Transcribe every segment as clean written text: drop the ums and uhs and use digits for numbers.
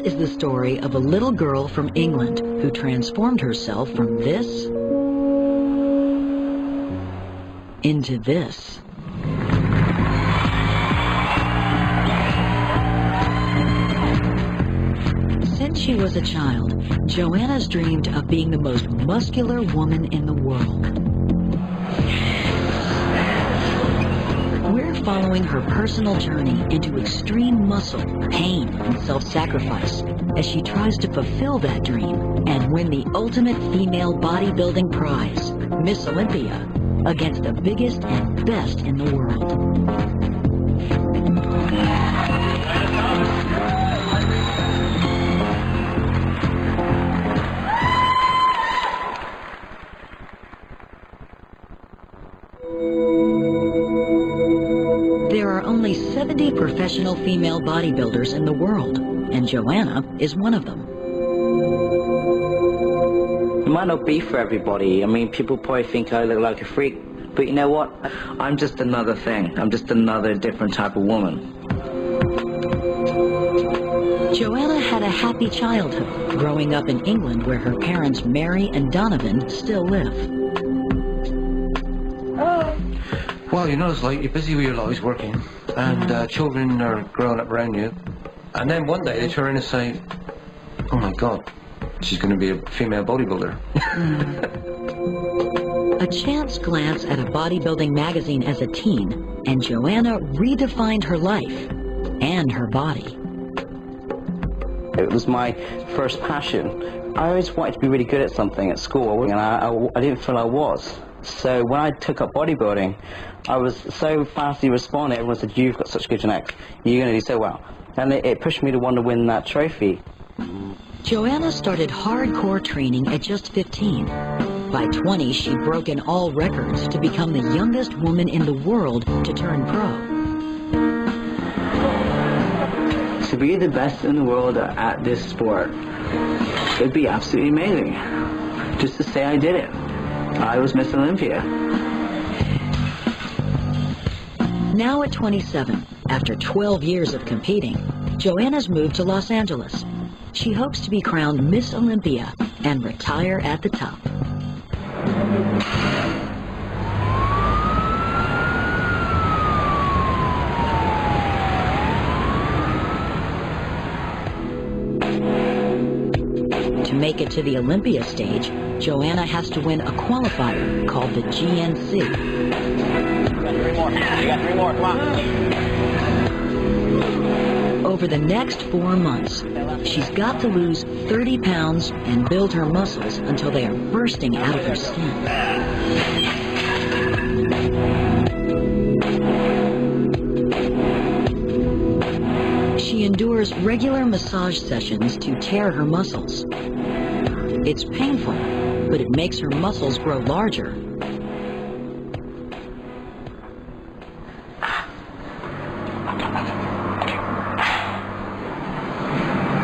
is the story of a little girl from England who transformed herself from this into this. Since she was a child, Joanna's dreamed of being the most muscular woman in the world. We're following her personal journey into extreme muscle, pain, and self-sacrifice as she tries to fulfill that dream and win the ultimate female bodybuilding prize, Miss Olympia, against the biggest and best in the world. There are only 70 professional female bodybuilders in the world, and Joanna is one of them. It might not be for everybody. I mean, people probably think I look like a freak, but you know what? I'm just another thing. I'm just another different type of woman. Joanna had a happy childhood, growing up in England where her parents Mary and Donovan still live. Well, you know, it's like you're busy with your lives working, and children are growing up around you, and then one day they turn around and say, oh my God, she's going to be a female bodybuilder. A chance glance at a bodybuilding magazine as a teen, and Joanna redefined her life and her body. It was my first passion. I always wanted to be really good at something at school, and I didn't feel I was. So when I took up bodybuilding, I was so fastly responding. Everyone said, you've got such good genetics, you're going to do so well. And it pushed me to want to win that trophy. Joanna started hardcore training at just 15. By 20, she'd broken all records to become the youngest woman in the world to turn pro. To be the best in the world at this sport, it'd be absolutely amazing. Just to say I did it. I was Miss Olympia. Now at 27, after 12 years of competing, Joanna's moved to Los Angeles. She hopes to be crowned Miss Olympia and retire at the top. To make it to the Olympia stage, Joanna has to win a qualifier called the GNC. You got three more, come on. Over the next 4 months, she's got to lose 30 pounds and build her muscles until they are bursting out of her skin. She endures regular massage sessions to tear her muscles. It's painful, but it makes her muscles grow larger.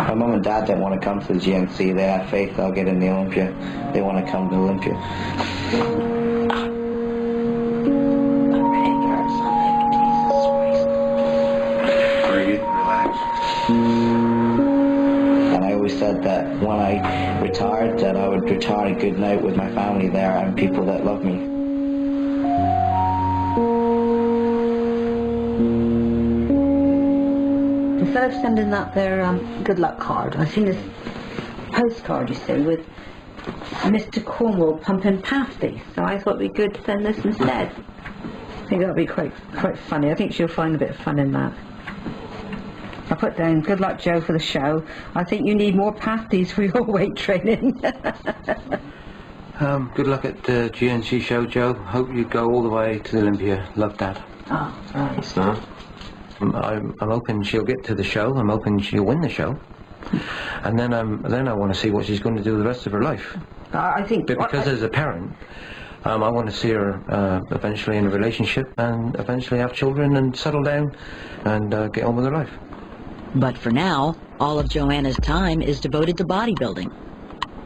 My mom and dad don't want to come to the GNC. They have faith I'll get in the Olympia. They want to come to Olympia. Breathe, relax. And I always said that when I retired, that I would retire a good night with my family there and people that love me. Instead of sending that their good luck card, I've seen this postcard, you see, with Mr. Cornwall pumping pasty. So I thought it'd be good to send this instead. I think that'll be quite funny. I think she'll find a bit of fun in that. I put down, good luck, Joe, for the show. I think you need more pasties for your weight training. Good luck at the GNC show, Joe. Hope you go all the way to the Olympia. Love, Dad. Oh, right. So, I'm hoping she'll get to the show. I'm hoping she'll win the show. And then I want to see what she's going to do the rest of her life. I think... But because as a parent, I want to see her eventually in a relationship and eventually have children and settle down and get on with her life. But for now, all of Joanna's time is devoted to bodybuilding.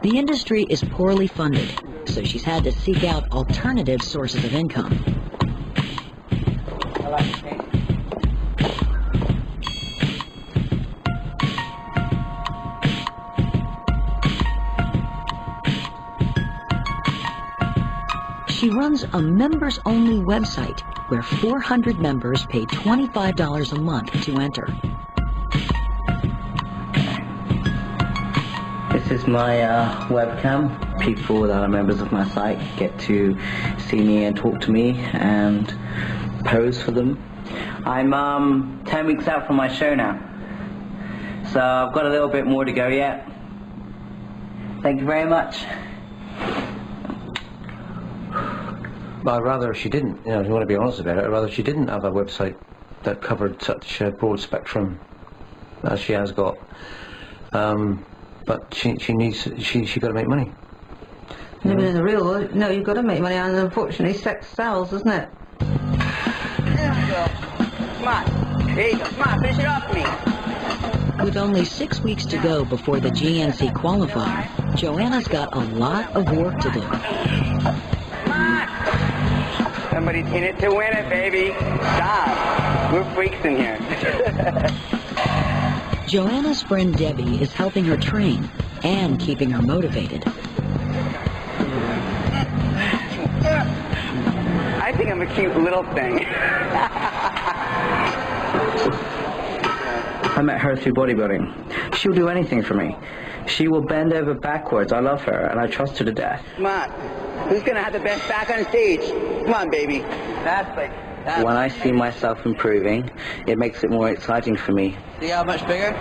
The industry is poorly funded, so she's had to seek out alternative sources of income. I like the cake. runs a members-only website where 400 members pay $25 a month to enter. This is my webcam. People that are members of my site get to see me and talk to me and pose for them. I'm 10 weeks out from my show now, so I've got a little bit more to go yet. Thank you very much. I'd rather she didn't, you know, if you want to be honest about it, I'd rather she didn't have a website that covered such a broad spectrum as she has got. But she got to make money. No, but in the real world, no, you've got to make money, and unfortunately sex sells, doesn't it? There you go. Come on. There you go. Come on, finish it off for me. With only 6 weeks to go before the GNC qualifier, Joanna's got a lot of work to do. Come on. Somebody's in it to win it, baby. Stop. We're freaks in here. Joanna's friend Debbie is helping her train and keeping her motivated. I think I'm a cute little thing. I met her through bodybuilding. She'll do anything for me. She will bend over backwards. I love her, and I trust her to death. Come on. Who's going to have the best back on stage? Come on, baby. That's like... When I see myself improving, it makes it more exciting for me. See how much bigger?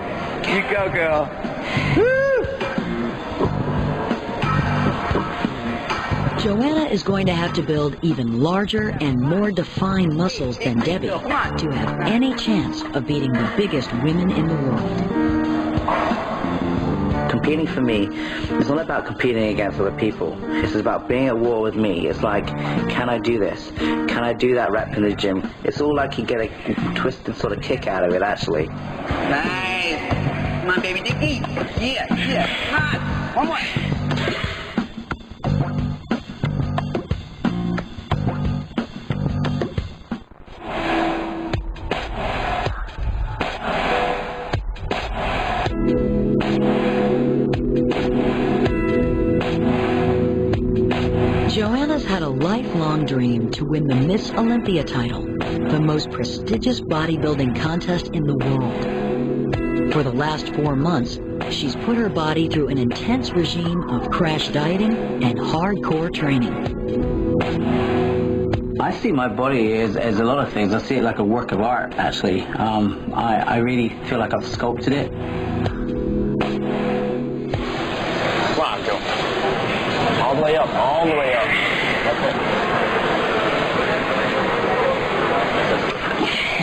You go, girl. Woo! Joanna is going to have to build even larger and more defined muscles than Debbie to have any chance of beating the biggest women in the world. Competing for me is not about competing against other people. It's about being at war with me. It's like, can I do this? Can I do that rep in the gym? It's all like you get a twisted sort of kick out of it, actually. Nice. Come on, baby. Dicky. Yeah. Come on. One more. Joanna's had a lifelong dream to win the Miss Olympia title, the most prestigious bodybuilding contest in the world. For the last 4 months, she's put her body through an intense regime of crash dieting and hardcore training. I see my body as a lot of things. I see it like a work of art, actually. I really feel like I've sculpted it. Come on, Joe. All the way up, all the way up.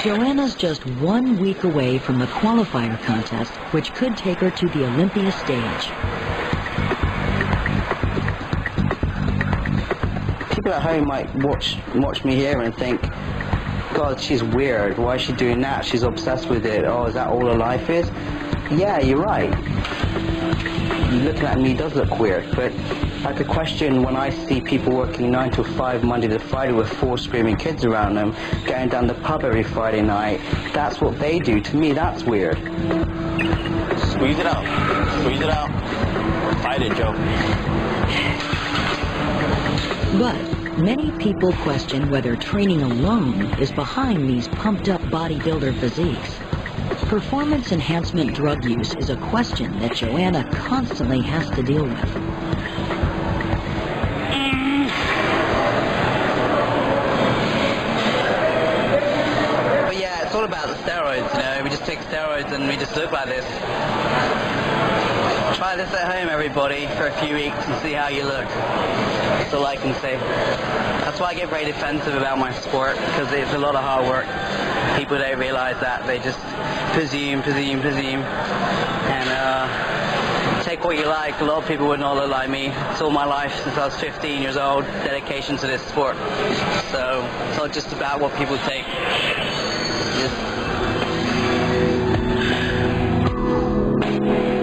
Joanna's just 1 week away from the qualifier contest, which could take her to the Olympia stage. People at home might watch me here and think, God, she's weird. Why is she doing that? She's obsessed with it. Oh, is that all her life is? Yeah, you're right. Looking at me does look weird, but I could question when I see people working 9 to 5 Monday to Friday with 4 screaming kids around them, going down the pub every Friday night. That's what they do. To me, that's weird. Squeeze it out. Squeeze it out. Fight it, Joe. But many people question whether training alone is behind these pumped-up bodybuilder physiques. Performance enhancement drug use is a question that Joanna constantly has to deal with. But yeah, it's all about the steroids, you know. We just take steroids and we just look like this. Try this at home, everybody, for a few weeks and see how you look. That's all I can say. That's why I get very defensive about my sport, because it's a lot of hard work. People don't realize that. They just presume, and take what you like. A lot of people would not look like me. It's all my life since I was 15 years old, dedication to this sport. So it's not just about what people take.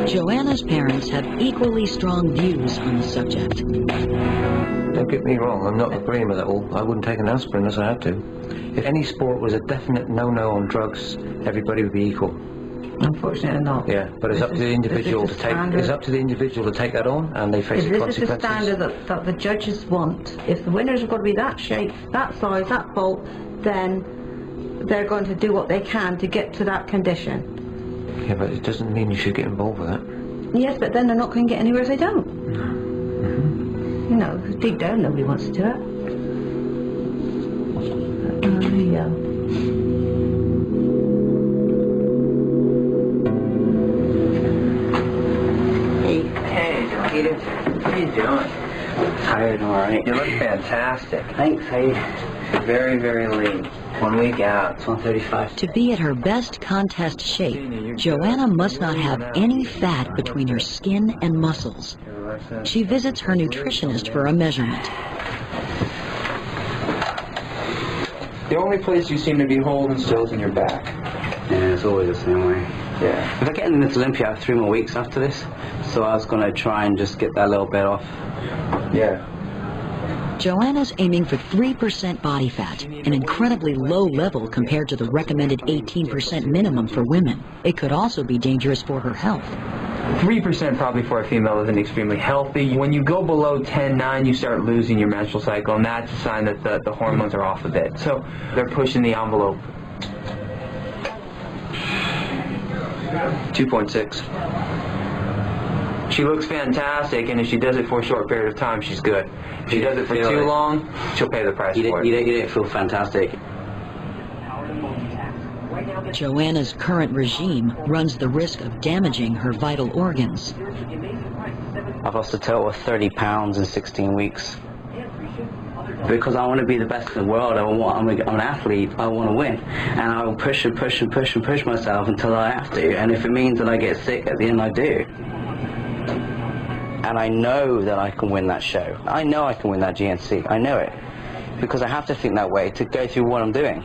Joanna's parents have equally strong views on the subject. Don't get me wrong, I'm not agreeing with it all. I wouldn't take an aspirin unless I had to. If any sport was a definite no-no on drugs, everybody would be equal. Unfortunately not. Yeah, but it's up to the individual to take. It's up to the individual to take that on, and they face the If consequences. this is the standard that the judges want, if the winners are going to be that shape, that size, that bulk, then they're going to do what they can to get to that condition. Yeah, but it doesn't mean you should get involved with that. Yes, but then they're not going to get anywhere if they don't. You know, deep down nobody wants to do it. There you go. Hey, Peter. How you doing? Tired, alright. You look fantastic. Thanks, hey. Very, very lean. 1 week out. It's 135. To be at her best contest shape, Joanna must not have any fat between her skin and muscles. She visits her nutritionist for a measurement. The only place you seem to be holding still is in your back. Yeah, it's always the same way. Yeah. If I get in Miss Olympia, I have 3 more weeks after this, so I was going to try and just get that little bit off. Yeah. Joanna's aiming for 3% body fat, an incredibly low level compared to the recommended 18% minimum for women. It could also be dangerous for her health. 3% probably for a female isn't extremely healthy. When you go below 10.9, you start losing your menstrual cycle, and that's a sign that the hormones are off a bit. So they're pushing the envelope. 2.6. She looks fantastic, and if she does it for a short period of time, she's good. If she does it for too long, she'll pay the price for it. You don't feel fantastic. Joanna's current regime runs the risk of damaging her vital organs. I've lost a total of 30 pounds in 16 weeks. Because I want to be the best in the world. I'm an athlete. I want to win. And I will push and push and push and push myself until I have to. And if it means that I get sick at the end, I do. And I know that I can win that show. I know I can win that GNC. I know it. Because I have to think that way to go through what I'm doing.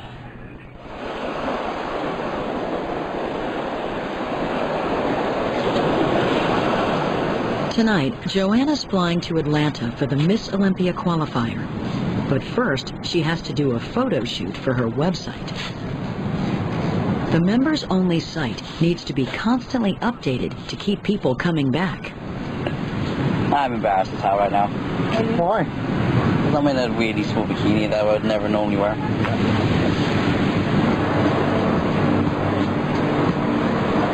Tonight, Joanna's flying to Atlanta for the Miss Olympia qualifier. But first, she has to do a photo shoot for her website. The members-only site needs to be constantly updated to keep people coming back. I'm embarrassed as hell right now. Why? Because I'm in a really small bikini that I would never normally wear.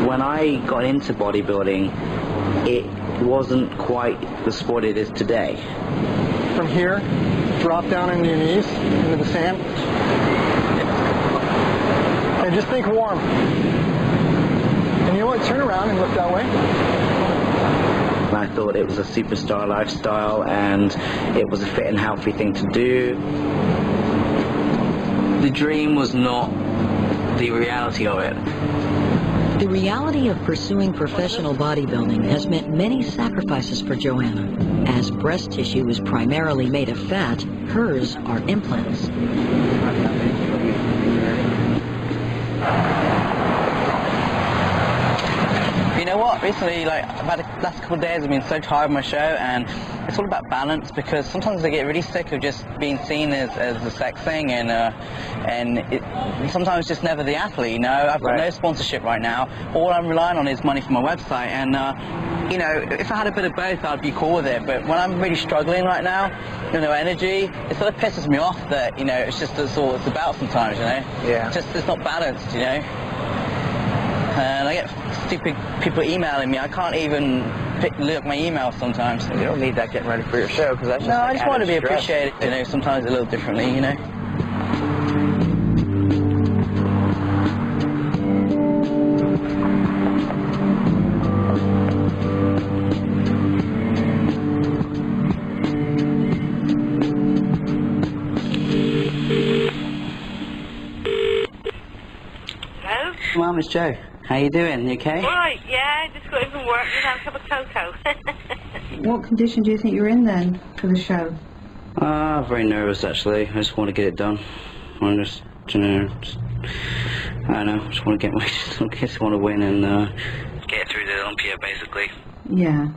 When I got into bodybuilding, it wasn't quite the sport it is today. From here, drop down on your knees into the sand. And just think warm. And you know what? Turn around and look that way. I thought it was a superstar lifestyle and it was a fit and healthy thing to do. The dream was not the reality of it. The reality of pursuing professional bodybuilding has meant many sacrifices for Joanna. As breast tissue is primarily made of fat, hers are implants. You know what? Recently, about the last couple of days, I've been so tired of my show, and it's all about balance, because sometimes I get really sick of just being seen as the sex thing, and sometimes just never the athlete. You know, I've got no sponsorship right now. All I'm relying on is money from my website, and you know, if I had a bit of both, I'd be cool with it. But when I'm really struggling right now, you know, energy, it sort of pisses me off that, you know, it's just that's all it's about sometimes. You know, it's not balanced. You know. And I get stupid people emailing me. I can't even look at my emails sometimes. You don't need that getting ready for your show, because that's just I just want to be appreciated, you know, sometimes a little differently, you know. Hello? Mum, it's Joe. How you doing? You okay? Right, yeah, just got in from work and have a cup of cocoa. What condition do you think you're in then for the show? Very nervous actually. I just want to get it done. I just, you know, I don't know. Just want to get just want to win and get through the Olympia basically. Yeah.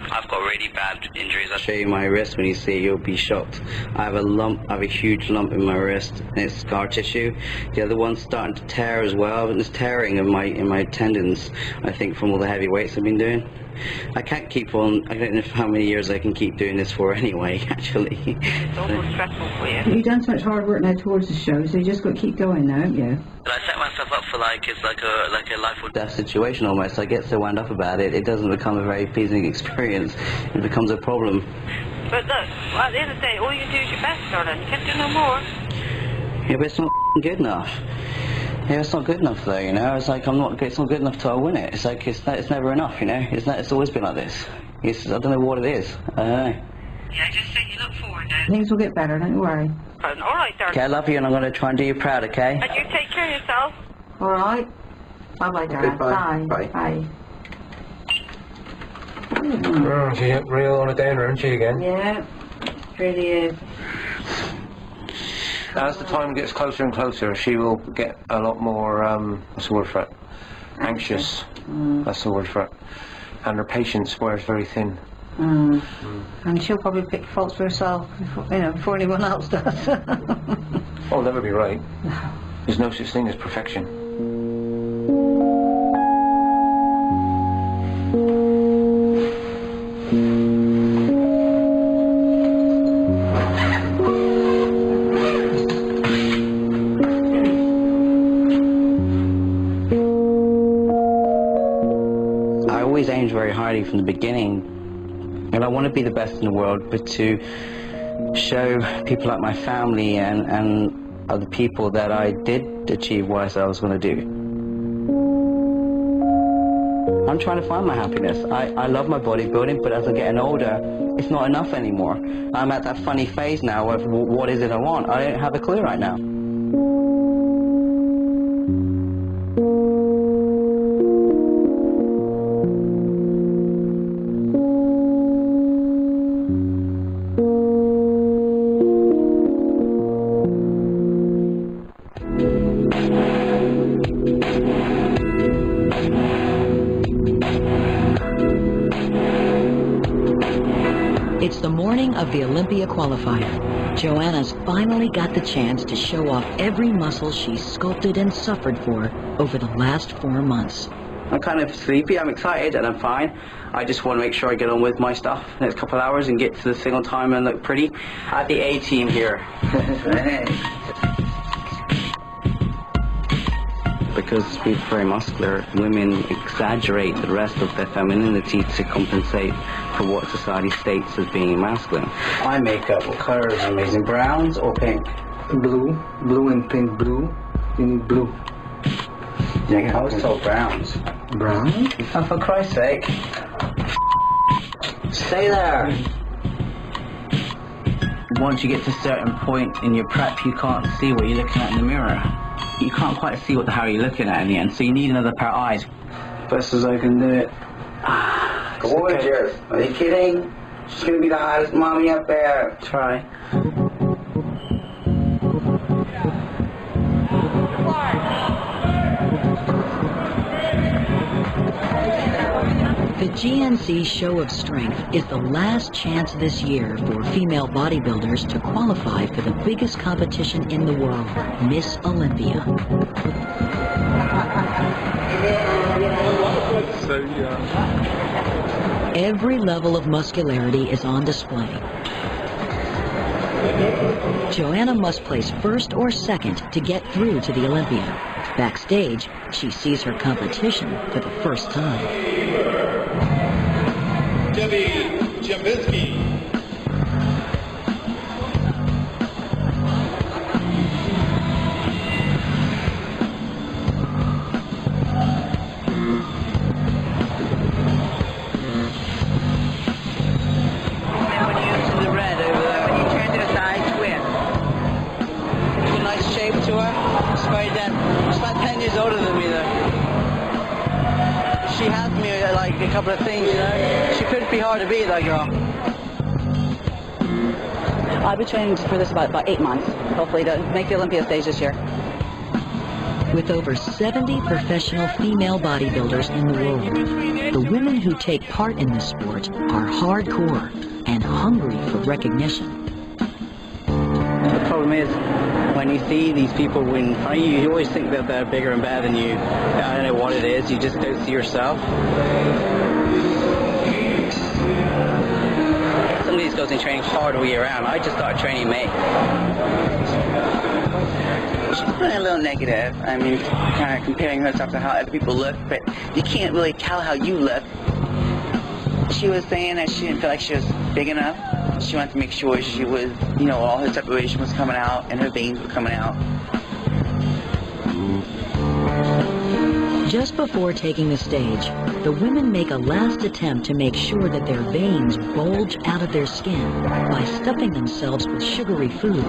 I I've got really bad injuries. I'll show you my wrist. When you see it, you'll be shocked. I have a lump, I have a huge lump in my wrist, and it's scar tissue. The other one's starting to tear as well, and there's tearing in my tendons, I think, from all the heavy weights I've been doing. I can't keep on, I don't know how many years I can keep doing this for anyway, actually. It's awful stressful for you. You've done so much hard work now towards the show, so you just got to keep going now, haven't you? But I set myself up for it's like a life or death situation almost. I get so wound up about it, it doesn't become a very pleasing experience. It becomes a problem. But look, at the end of the day, all you can do is your best, darling. You can't do no more. Yeah, but it's not good enough. Yeah, it's not good enough though, you know. It's like it's not good enough till I win it. It's like it's never enough, you know. It's always been like this. I don't know what it is. I don't know. Yeah, just say you look forward now. Things will get better, don't you worry. All right, darling. Okay, I love you, and I'm going to try and do you proud, okay? And you take care of yourself. All right. Bye-bye, darling. bye. Bye. Bye. Oh, she's real on a downer, isn't she, again? Yeah, it really is. As the time gets closer and closer, she will get a lot more, what's the word for it? Anxious. That's the word for it. And her patience wears very thin. And she'll probably pick faults for herself, before anyone else does. I'll never be right. There's no such thing as perfection. I always aimed very highly from the beginning. And I want to be the best in the world, but to show people like my family and other people that I did achieve what I said I was going to do. I'm trying to find my happiness. I love my bodybuilding, but as I'm getting older, it's not enough anymore. I'm at that funny phase now of what is it I want. I don't have a clue right now. It's the morning of the Olympia qualifier. Joanna's finally got the chance to show off every muscle she's sculpted and suffered for over the last 4 months. I'm kind of sleepy, I'm excited, and I'm fine. I just want to make sure I get on with my stuff in the next couple of hours and get to the single time and look pretty. At the A team here. Because we're very muscular, women exaggerate the rest of their femininity to compensate for what society states as being masculine. Eye makeup, what color is amazing? Browns or pink? Blue and pink blue. You need blue. Yeah, I was told browns. Brown? Oh, for Christ's sake. Stay there. Once you get to a certain point in your prep, you can't see what you're looking at in the mirror. You can't quite see what the hell you're looking at in the end, so you need another pair of eyes. Best as I can do it. Gorgeous. Are you kidding? She's gonna be the hottest mommy up there. Try. The GNC Show of Strength is the last chance this year for female bodybuilders to qualify for the biggest competition in the world, Miss Olympia. Every level of muscularity is on display. Joanna must place first or second to get through to the Olympia. Backstage, she sees her competition for the first time. Debbie Jambinski. She has me like a couple of things, you know. She could be hard to beat, that girl. I've been training for this about 8 months, hopefully to make the Olympia stage this year. With over 70 professional female bodybuilders in the world, the women who take part in this sport are hardcore and hungry for recognition. The problem is, when you see these people win, you always think that they're bigger and better than you. I don't know what it is, you just don't see yourself. Some of these girls are training hard all year round. I just started training May. She's feeling a little negative. I mean, kind of comparing herself to how other people look, but you can't really tell how you look. She was saying that she didn't feel like she was big enough. She wanted to make sure she was, you know, all her separation was coming out and her veins were coming out. Just before taking the stage, the women make a last attempt to make sure that their veins bulge out of their skin by stuffing themselves with sugary food.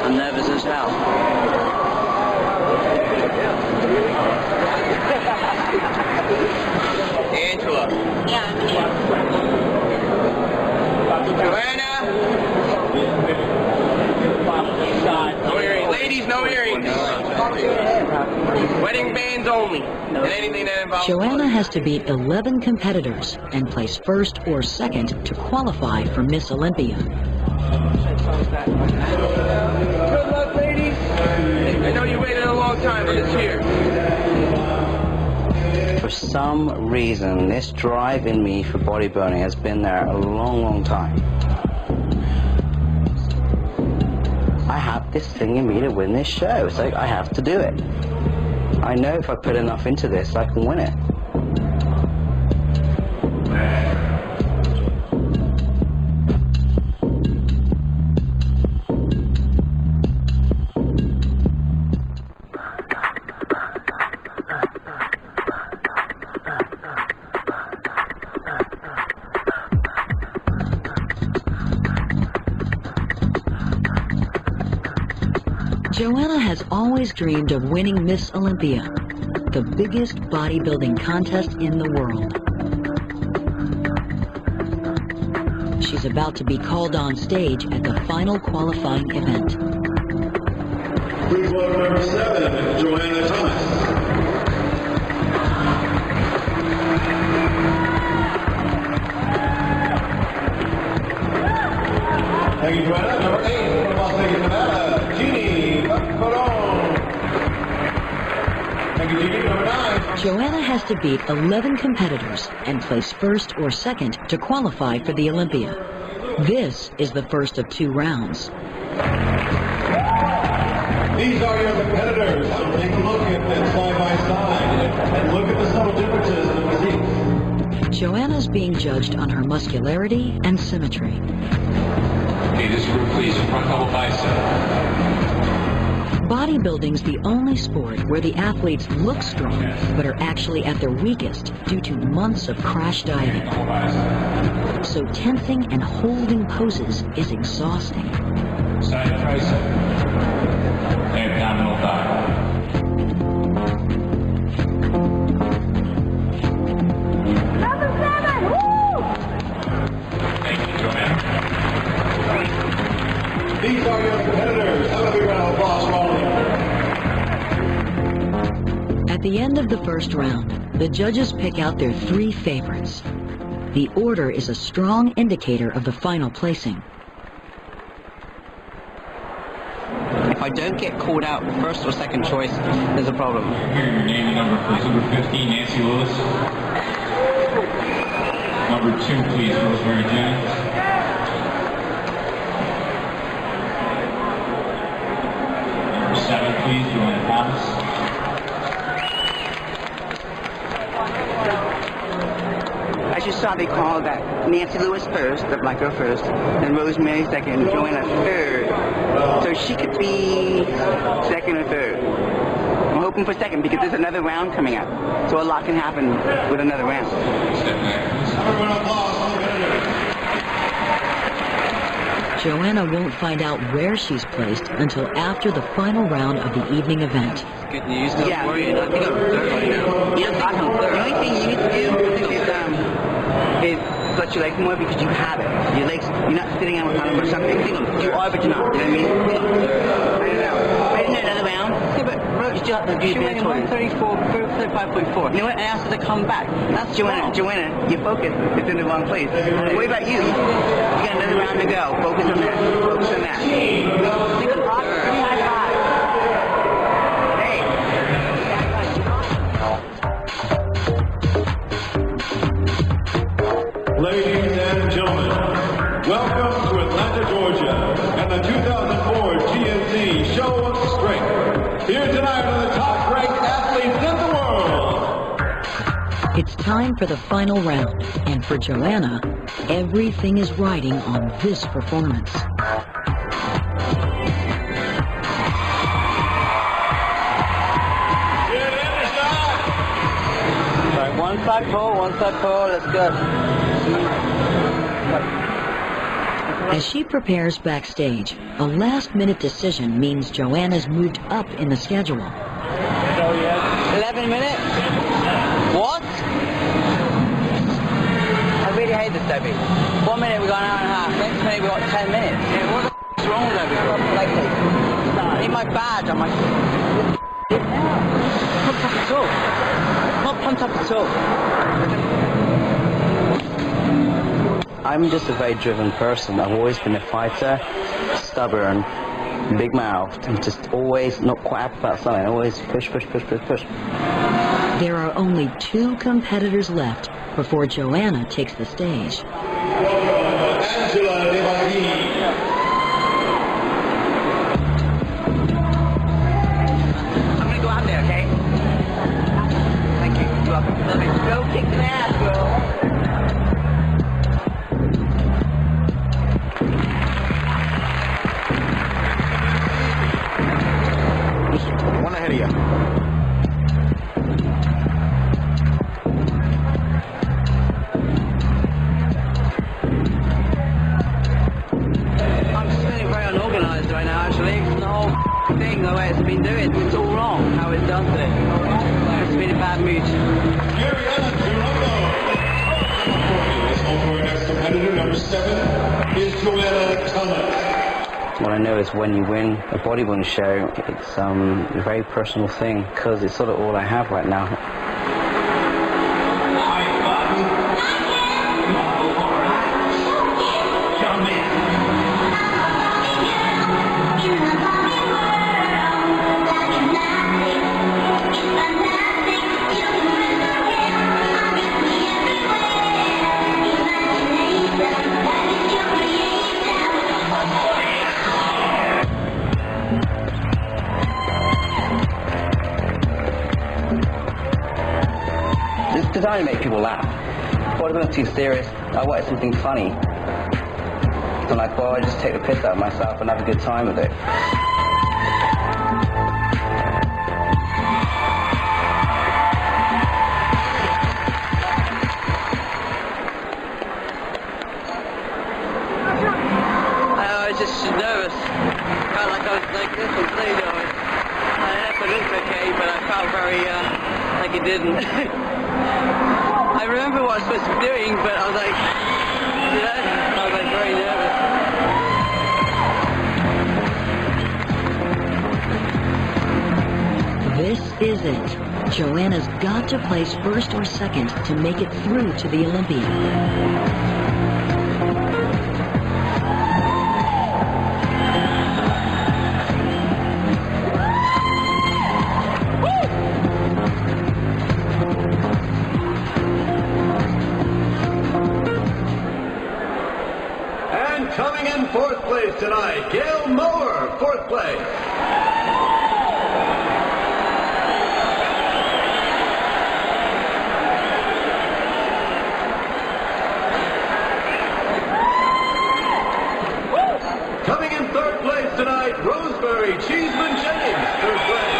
I'm nervous as hell. Angela. Yeah, I'm here. Joanna. No earrings. Ladies, no earrings. Wedding bands only. And anything that involves... Joanna has to beat 11 competitors and place first or second to qualify for Miss Olympia. Good luck, ladies. I know you waited a long time, but it's here. For some reason, this drive in me for bodybuilding has been there a long, long time. I have this thing in me to win this show. It's like, I have to do it. I know if I put enough into this, I can win it. Joanna has always dreamed of winning Miss Olympia, the biggest bodybuilding contest in the world. She's about to be called on stage at the final qualifying event. Please welcome number 7, Joanna Thomas. Thank you, Joanna. Number 8, from Las Vegas, Nevada, Jeannie Bacaron. Thank you, Jeannie. Number 9. Joanna has to beat 11 competitors and place first or second to qualify for the Olympia. This is the first of 2 rounds. These are your competitors. Take a look at them side by side and look at the subtle differences in the physiques. Joanna's being judged on her muscularity and symmetry. Okay, this group, please, front double bicep. Bodybuilding's the only sport where the athletes look strong, but are actually at their weakest due to months of crash dieting. So tensing and holding poses is exhausting. Side tricep. Abdominal thigh. Number 7, woo! Thank you, Joanna. These are your competitors. Have a big round of applause for all of them. At the end of the first round, the judges pick out their 3 favorites. The order is a strong indicator of the final placing. If I don't get called out first or second choice, there's a problem. Here, your name and number, please. Number 15, Nancy Lewis. Number 2, please, Rosemary Jennings. Number 7, please, Joanna Thomas. As you saw, they called that Nancy Lewis first, the black girl first, then Rosemary second, Joanna third. So she could be second or third. I'm hoping for second because there's another round coming up. So a lot can happen with another round. Everyone applause for the competitors. Joanna won't find out where she's placed until after the final round of the evening event. Good news, don't worry. I think I'm third right now. Yeah, I'm third. The only thing you need to do is stretch your legs more because you have it. Your legs, you're not sitting on kind of or something. Think of it. You are, but you're not. You know what I mean? Think of it. Right now. Right in there, another round. Yeah, but bro, you still have to do your 134, 35.4. You know what? And ask her to come back. That's Joanna. Joanna, your focus is in the wrong place. What about you? You got another round to go. Focus on that. Focus on that. Think of hot. High five. Ladies and gentlemen, welcome to Atlanta, Georgia, and the 2004 GNC Show of Strength. Here tonight are the top-ranked athletes in the world. It's time for the final round, and for Joanna, everything is riding on this performance. One side pull, let's go. As she prepares backstage, a last-minute decision means Joanna's moved up in the schedule. 11 minutes? What? I really hate this, Debbie. 1 minute we got an hour and a half, next minute we got 10 minutes. Yeah, what the f*** is wrong with everyone? I need my badge, I'm like... Pumped up at all. Not pumped up at all. I'm just a very driven person. I've always been a fighter, stubborn, big-mouthed, and just always not quite happy about something. Always push. There are only 2 competitors left before Joanna takes the stage. Angela Devaghi. I'm gonna go out there, okay? Thank you. You're welcome. Go kick some ass, girl. One ahead of you. I'm just feeling very unorganized right now, actually. The whole thing, the way it's been doing, it's all wrong, how it's done today. It's been a bad mood. Our next competitor, number 7, is Joanna Tullett. What I know is when you win a bodybuilding show, it's a very personal thing because it's sort of all I have right now. It's designed to make people laugh. Bodybuilding's too serious. I wanted something funny. So I'm like, well, I just take the piss out of myself and have a good time with it. I was just nervous. Felt like I was like this on stage. I never looked okay, but I felt very like it didn't. I remember what I was supposed to be doing, but I was like, you know, I was like very nervous. This is it. Joanna's got to place first or second to make it through to the Olympia. Coming in 4th place tonight, Gail Moore, 4th place. Coming in 3rd place tonight, Rosemary Cheeseman James, 3rd place.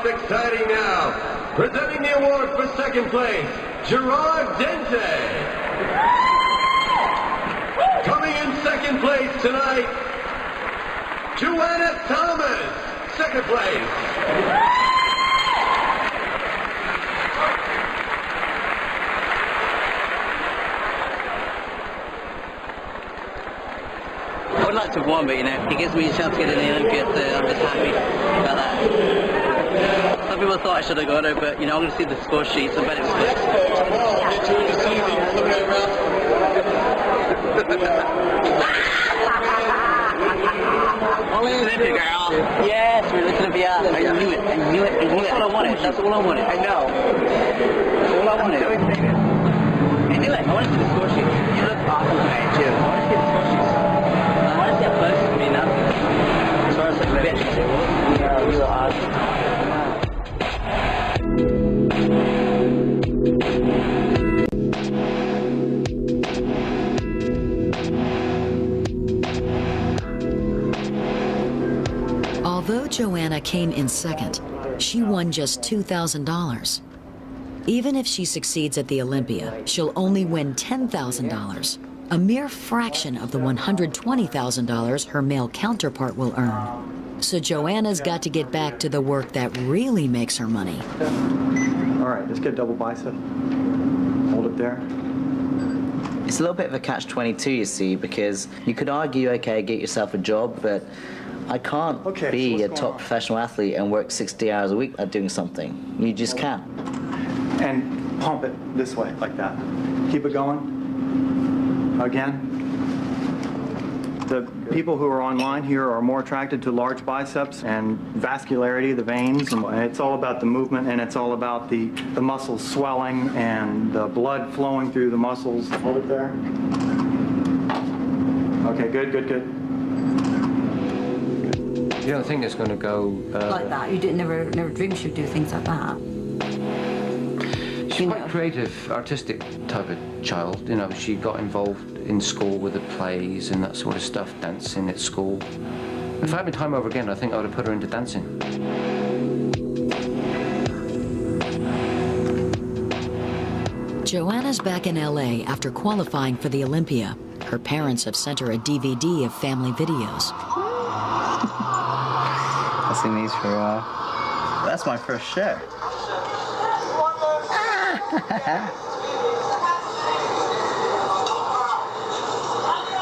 Exciting now. Presenting the award for 2nd place, Gerard Dente. Coming in second place tonight, Joanna Thomas, second place. I would like to have won, but you know, it gives me a chance to get in the Olympics, so I'm just happy about that. Some people thought I should have got it, but you know, I'm going to see the score sheets. I bet it was good. Tomorrow, we'll get you in to see the preliminary round. Olympic girl. Yes, we're looking to be out. I knew it. I knew it. I knew it. That's all I wanted. That's all I wanted. I know. That's all I wanted. I knew it. I wanted to see the score sheet. You look awesome tonight, too. I want to see the score sheet. I want to see how close it's been up. As far as like bitch. Yeah, you look awesome. Although Joanna came in second, she won just $2,000. Even if she succeeds at the Olympia, she'll only win $10,000, a mere fraction of the $120,000 her male counterpart will earn. So Joanna's got to get back to the work that really makes her money. All right, let's get double bicep. Hold it there. It's a little bit of a catch-22, you see, because you could argue, okay, get yourself a job, but I can't be a top professional athlete and work 60 hours a week at doing something. You just can't. And pump it this way, like that. Keep it going. Again. The people who are online here are more attracted to large biceps and vascularity, the veins. And it's all about the movement, and it's all about the muscles swelling and the blood flowing through the muscles. Hold it there. Okay, good, good, good. You don't think it's going to go... like that? You didn't never dreamed she'd do things like that? She's quite creative, artistic type of child. You know, she got involved in school with the plays and that sort of stuff, dancing at school. If I had my time over again, I think I would have put her into dancing. Joanna's back in LA after qualifying for the Olympia. Her parents have sent her a DVD of family videos. I've seen these for a while. That's my first show.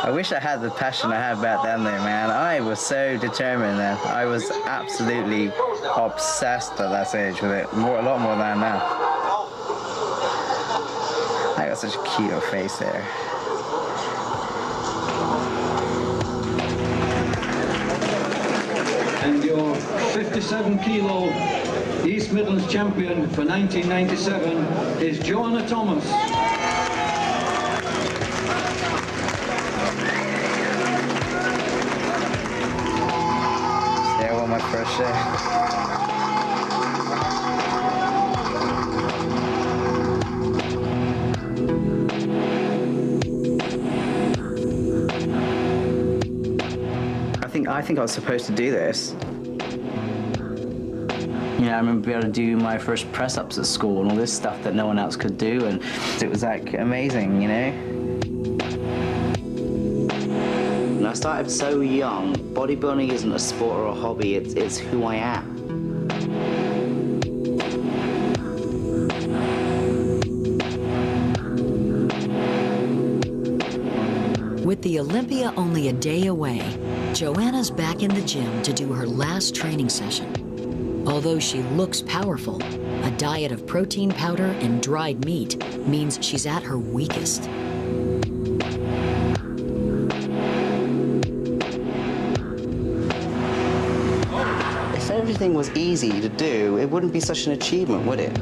I wish I had the passion I had back then, though, man. I was so determined then. I was absolutely obsessed at that age with it. A lot more than now. I got such a cute little face there. And your 57-kilo East Midlands champion for 1997 is Joanna Thomas. Yeah, I won my first show. I think I was supposed to do this. You know, I remember being able to do my first press-ups at school and all this stuff that no one else could do, and it was like amazing, you know? And I started so young. Bodybuilding isn't a sport or a hobby, it's who I am. With the Olympia only a day away, Joanna's back in the gym to do her last training session. Although she looks powerful, a diet of protein powder and dried meat means she's at her weakest. If everything was easy to do, it wouldn't be such an achievement, would it?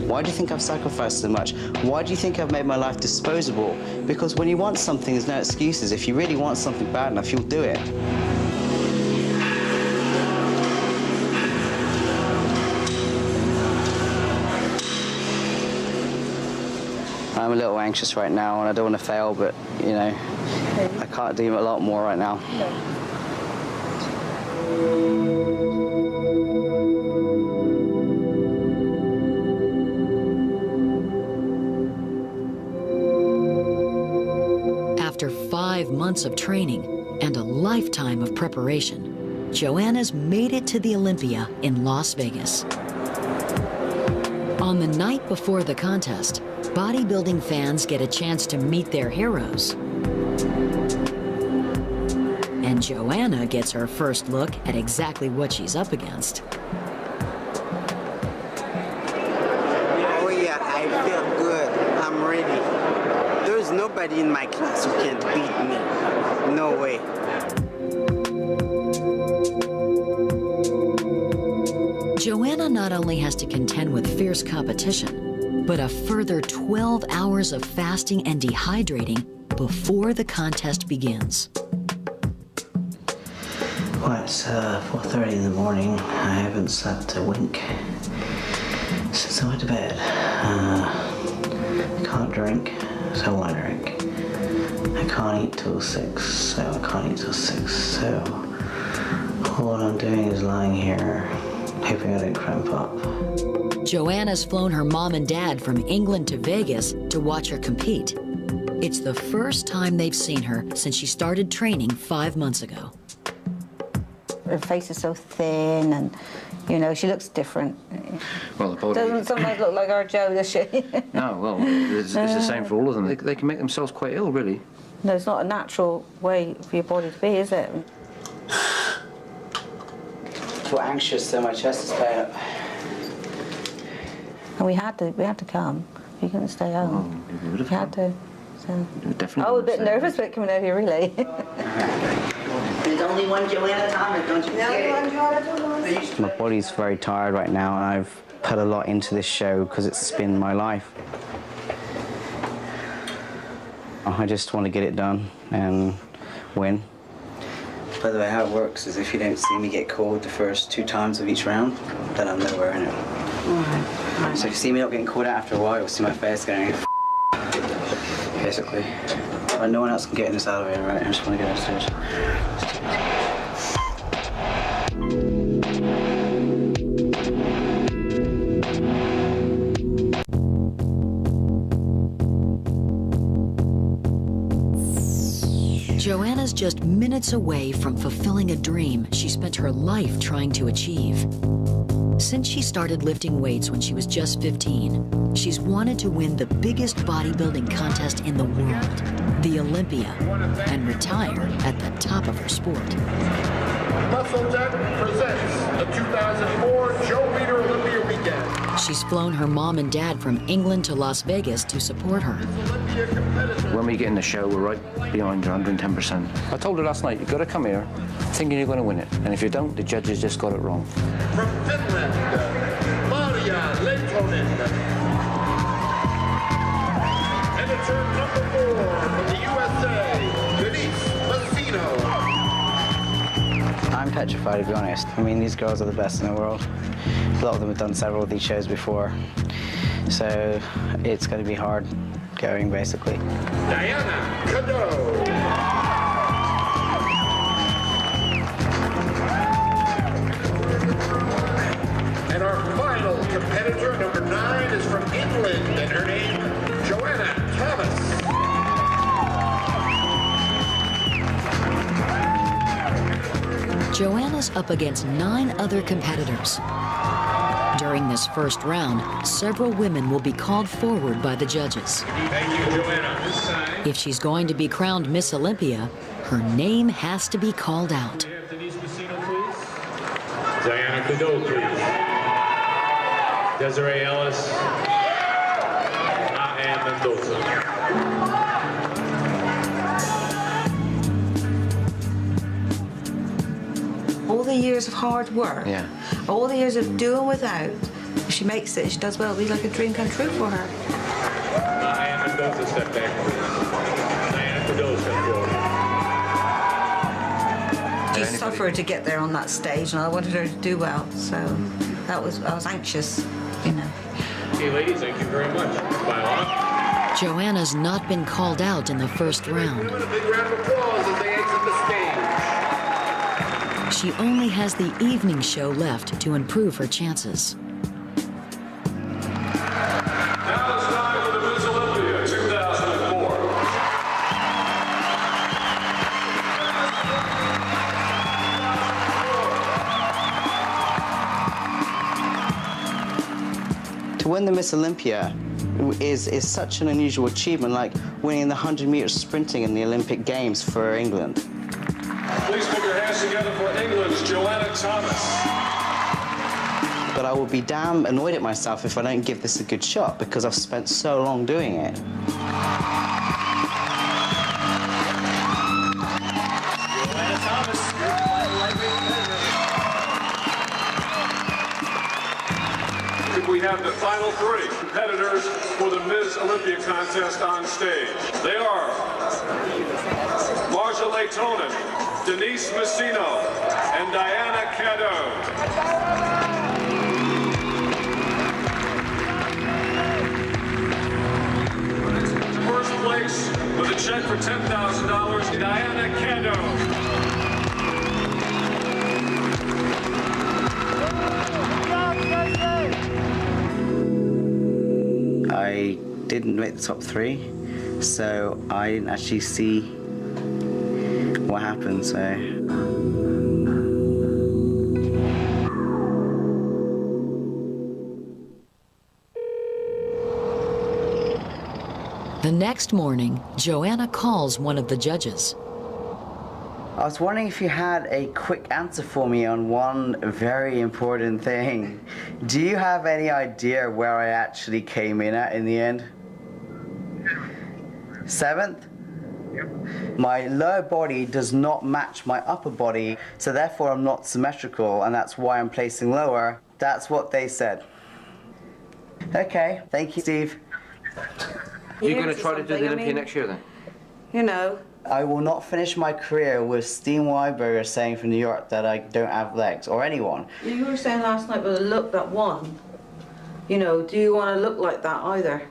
Why do you think I've sacrificed so much? Why do you think I've made my life disposable? Because when you want something, there's no excuses. If you really want something bad enough, you'll do it. I'm a little anxious right now, and I don't want to fail, but, you know, I can't do a lot more right now. months of training and a lifetime of preparation, Joanna's made it to the Olympia in Las Vegas. On the night before the contest, bodybuilding fans get a chance to meet their heroes. And Joanna gets her first look at exactly what she's up against. Oh yeah, I feel good. I'm ready. There's nobody in my class who can beat me. No way. Joanna not only has to contend with fierce competition, but a further 12 hours of fasting and dehydrating before the contest begins. Well, it's 4:30 in the morning. I haven't slept a wink since I went to bed. I can't drink, so I won't drink. I can't eat till 6, so I can't eat till 6. So all I'm doing is lying here, hoping I don't cramp up. Joanna's flown her mom and dad from England to Vegas to watch her compete. It's the first time they've seen her since she started training 5 months ago. Her face is so thin, and you know, she looks different. Well, the body Doesn't sometimes look like our Joe, does she? No, well, it's the same for all of them. They can make themselves quite ill, really. No, it's not a natural way for your body to be, is it? I feel anxious, so my chest is paying. And we had to come. We couldn't stay home. Oh, we had to. So. Definitely. I was a bit nervous about coming out here, really. There's only one Joanna Thomas, don't you forget. My body's very tired right now, and I've put a lot into this show because it's been my life. I just want to get it done and win. By the way, how it works is if you don't see me get called the first 2 times of each round, then I'm nowhere in it. So if you see me not getting called out after a while, you'll see my face going, basically. But no one else can get in this elevator, right? I just want to get upstairs. Joanna's just minutes away from fulfilling a dream she spent her life trying to achieve. Since she started lifting weights when she was just 15, she's wanted to win the biggest bodybuilding contest in the world, the Olympia, and retire at the top of her sport. MuscleTech presents the 2004 Joe Weider Olympia Weekend. She's flown her mom and dad from England to Las Vegas to support her. When we get in the show, we're right behind her, 110%. I told her last night, you've got to come here thinking you're going to win it. And if you don't, the judges just got it wrong. From Finland, Maria Leitonen. Editor number 4 from the USA, Denise Massino. I'm petrified, to be honest. I mean, these girls are the best in the world. A lot of them have done several of these shows before. So it's going to be hard going, basically. Diana Cadeau. And our final competitor, number 9, is from England, and her name, Joanna Thomas. Joanna's up against 9 other competitors. During this first round, several women will be called forward by the judges. Thank you, Joanna. If she's going to be crowned Miss Olympia, her name has to be called out. Denise Massino, please. Diana Cadeau, please. Desiree Ellis. Ann Mendoza. All the years of hard work, Yeah. all the years of doing without, if she makes it, she does well, it'll be like a dream come true for her. Ann Mendoza, step back, please. Diana Cadeau, step forward. She suffered to get there on that stage, and I wanted her to do well, so I was anxious, you know. Okay, ladies, thank you very much. Smile on. Joanna's not been called out in the first round. Give them a big round of applause as they exit the stage. She only has the evening show left to improve her chances. Now it's time for the Miss Olympia 2004. To win the Miss Olympia is such an unusual achievement, like winning the 100 meters sprinting in the Olympic Games for England. Please put your hands together for England's Joanna Thomas. But I will be damn annoyed at myself if I don't give this a good shot, because I've spent so long doing it. Joanna Thomas, we have the final three competitors for the Ms. Olympia contest on stage. They are Marcia Leitonen, Denise Messino, and Diana Cadot. First place with a check for $10,000, Diana Cadot. I didn't make the top 3, so I didn't actually see what happened, so... The next morning, Joanna calls one of the judges. I was wondering if you had a quick answer for me on one very important thing. Do you have any idea where I actually came in at in the end? 7th? My lower body does not match my upper body, so therefore I'm not symmetrical, and that's why I'm placing lower. That's what they said. Okay, thank you, Steve. You're going to try to do the Olympia next year then? You know. I will not finish my career with Steen Weiberger saying from New York that I don't have legs, or anyone. You were saying last night with a look that won. You know, do you want to look like that either?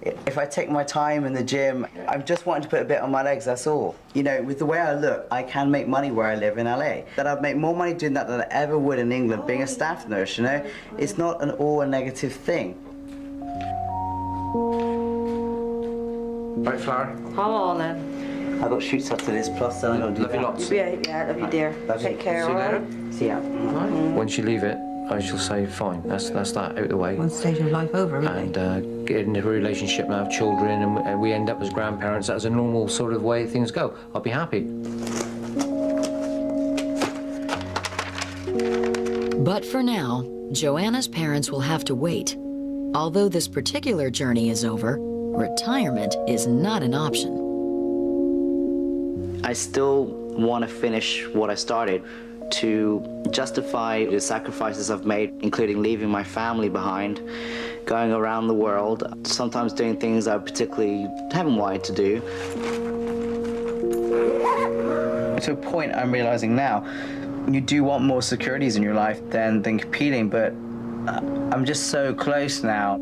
If I take my time in the gym, I'm just wanting to put a bit on my legs, that's all. You know, with the way I look, I can make money where I live in LA. That I'd make more money doing that than I ever would in England, being a staff nurse, you know? It's not an all a negative thing. Right, Flower? Come on then. I got shoots after this, plus then I got to do Love you lots. Yeah, love you, dear. Take care, See you later. alright? See ya. Once you leave it, I shall say, fine, that's that out of the way. One stage of life over, really. And get into a relationship and have children, and we end up as grandparents. That's a normal sort of way things go. I'll be happy. But for now, Joanna's parents will have to wait. Although this particular journey is over, retirement is not an option. I still want to finish what I started, to justify the sacrifices I've made, including leaving my family behind, going around the world, sometimes doing things I particularly haven't wanted to do. To a point I'm realizing now, you do want more securities in your life than competing, but I'm just so close now.